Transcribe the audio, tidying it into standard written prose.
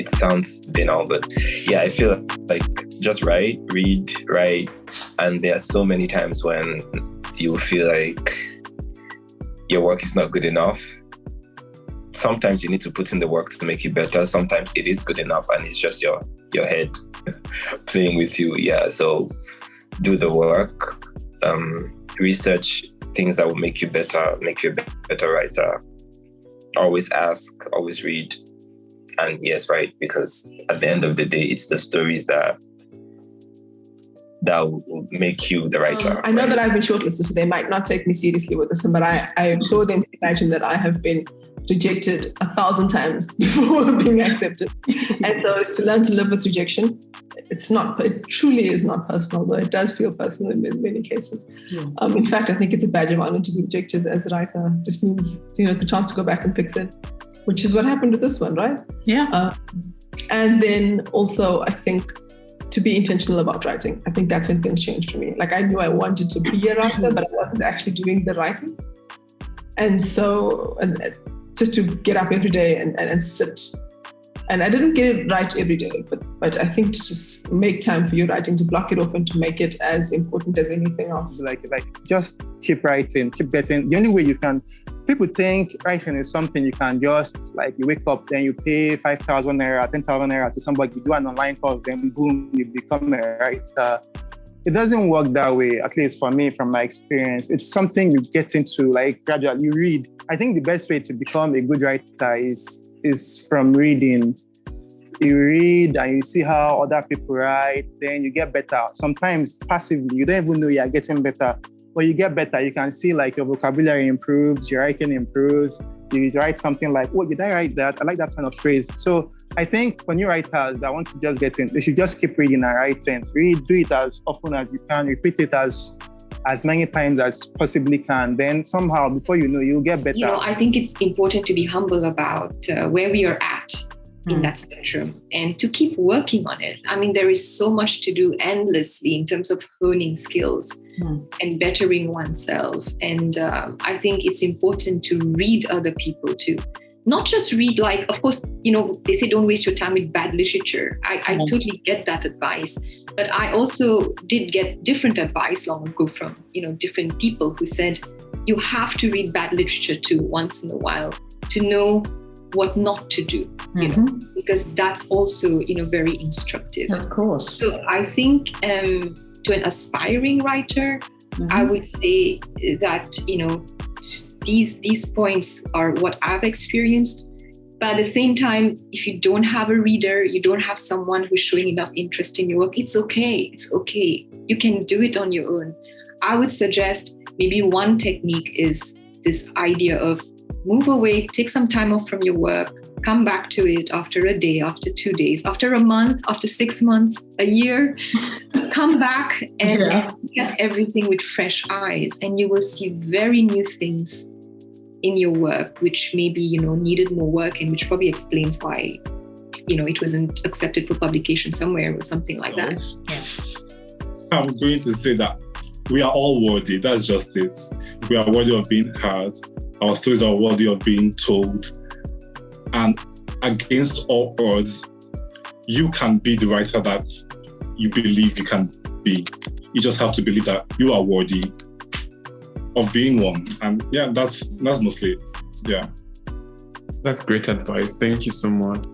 it sounds banal, but yeah, I feel like just read, write, and there are so many times when you feel like your work is not good enough. Sometimes you need to put in the work to make it better. Sometimes it is good enough and it's just your head playing with you. Yeah, so do the work, research things that will make you better, make you a better writer. Always ask, always read, and yes, write, because at the end of the day, it's the stories that will make you the writer. I know that I've been shortlisted, so they might not take me seriously with this one, but I implore them to imagine that I have been rejected 1,000 times before being accepted. And so it's to learn to live with rejection. It truly is not personal, though it does feel personal in many cases. Yeah. In fact, I think it's a badge of honor to be rejected as a writer. It just means, it's a chance to go back and fix it, which is what happened with this one, right? Yeah. And then also, I think, to be intentional about writing. I think that's when things changed for me. Like, I knew I wanted to be a writer, but I wasn't actually doing the writing. And so, just to get up every day and sit. And I didn't get it right every day, but I think to just make time for your writing, to block it off and to make it as important as anything else. Like just keep writing, keep getting. The only way you can, people think writing is something you can just, like, you wake up, then you pay 5,000 naira, 10,000 naira to somebody, you do an online course, then boom, you become a writer. It doesn't work that way, at least for me, from my experience. It's something you get into, like, gradually. You read. I think the best way to become a good writer is from reading. You read and you see how other people write, then you get better. Sometimes passively, you don't even know you're getting better. But you get better. You can see, like, your vocabulary improves, your writing improves. You write something like, oh, did I write that? I like that kind of phrase. So I think for new writers that want to just get in, they should just keep reading and writing. Do it as often as you can. Repeat it as many times as possibly can. Then somehow, before you know, you'll get better. I think it's important to be humble about where we are at in that spectrum and to keep working on it. I mean, there is so much to do endlessly in terms of honing skills and bettering oneself. And I think it's important to read other people too. Not just read, like, of course, they say don't waste your time with bad literature. I totally get that advice. But I also did get different advice long ago from, different people who said, you have to read bad literature too once in a while to know what not to do, because that's also, very instructive. Of course. So I think to an aspiring writer, I would say that, these points are what I've experienced. But at the same time, if you don't have a reader, you don't have someone who's showing enough interest in your work, it's okay. It's okay. You can do it on your own. I would suggest maybe one technique is this idea of move away, take some time off from your work, come back to it after a day, after 2 days, after a month, after 6 months, a year. Come back and look at everything with fresh eyes, and you will see very new things in your work, which maybe, needed more work, and which probably explains why, it wasn't accepted for publication somewhere or something like that. Yeah. I'm going to say that we are all worthy. That's just it. We are worthy of being heard. Our stories are worthy of being told. And against all odds, you can be the writer that you believe you can be. You just have to believe that you are worthy of being one. And yeah, that's mostly it. Yeah. That's great advice. Thank you so much.